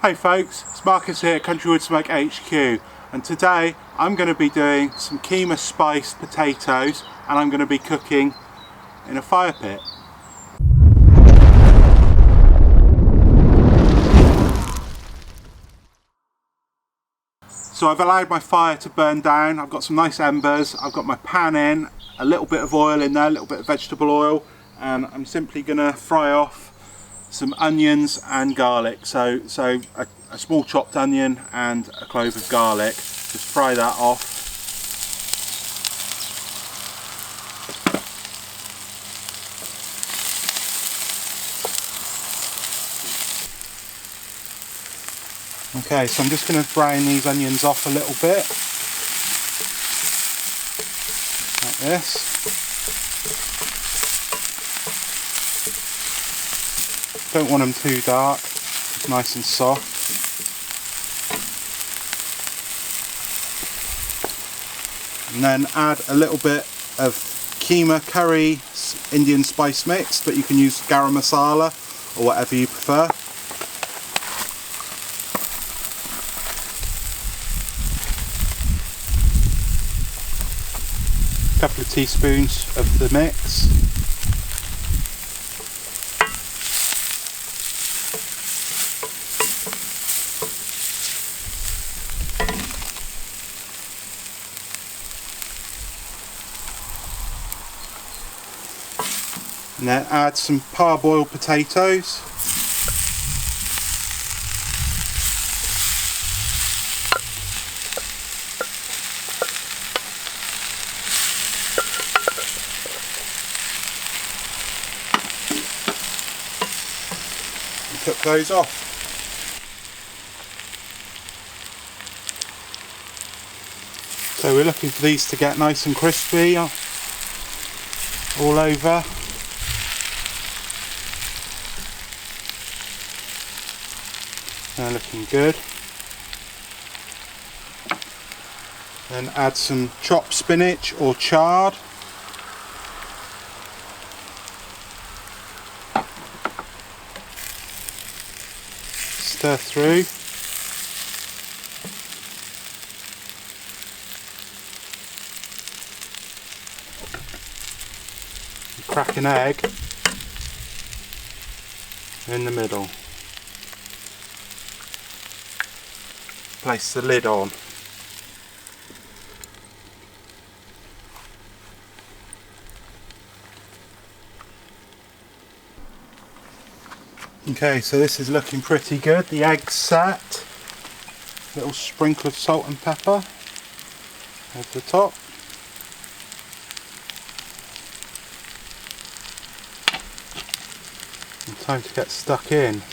Hey folks, it's Marcus here at CountryWoodSmoke HQ, and today I'm going to be doing some Keema Spiced potatoes and I'm going to be cooking in a fire pit. So I've allowed my fire to burn down. I've got some nice embers, I've got my pan in, a little bit of oil in there, a little bit of vegetable oil, and I'm simply going to fry off some onions and garlic. So a small chopped onion and a clove of garlic. Just fry that off. Okay, so I'm just going to brown these onions off a little bit, like this. Don't want them too dark, it's nice and soft. And then add a little bit of Keema curry Indian spice mix, but you can use garam masala or whatever you prefer. A couple of teaspoons of the mix. And then add some parboiled potatoes. And cook those off. So we're looking for these to get nice and crispy all over. They're looking good. Then add some chopped spinach or chard. Stir through. And crack an egg in the middle. Place the lid on. Okay, so this is looking pretty good. The egg's set. Little sprinkle of salt and pepper over the top. And time to get stuck in.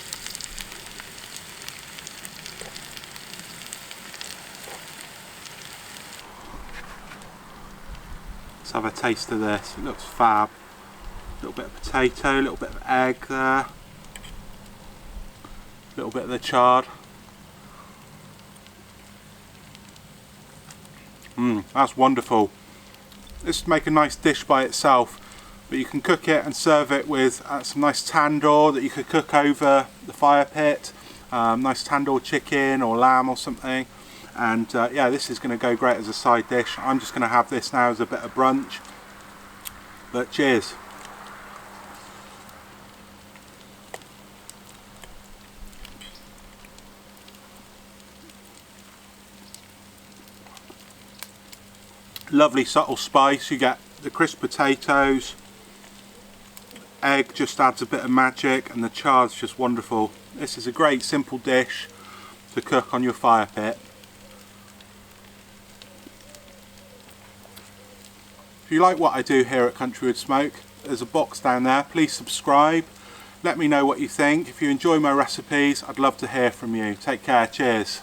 Let's have a taste of this. It looks fab. A little bit of potato, a little bit of egg there, a little bit of the chard. That's wonderful. This would make a nice dish by itself, but you can cook it and serve it with some nice tandoor that you could cook over the fire pit. Nice tandoor chicken or lamb or something. And yeah, this is going to go great as a side dish. I'm just going to have this now as a bit of brunch. But cheers. Lovely subtle spice. You get the crisp potatoes. Egg just adds a bit of magic, and the chard's just wonderful. This is a great simple dish to cook on your fire pit. If you like what I do here at CountryWoodSmoke, there's a box down there. Please subscribe. Let me know what you think. If you enjoy my recipes, I'd love to hear from you. Take care. Cheers.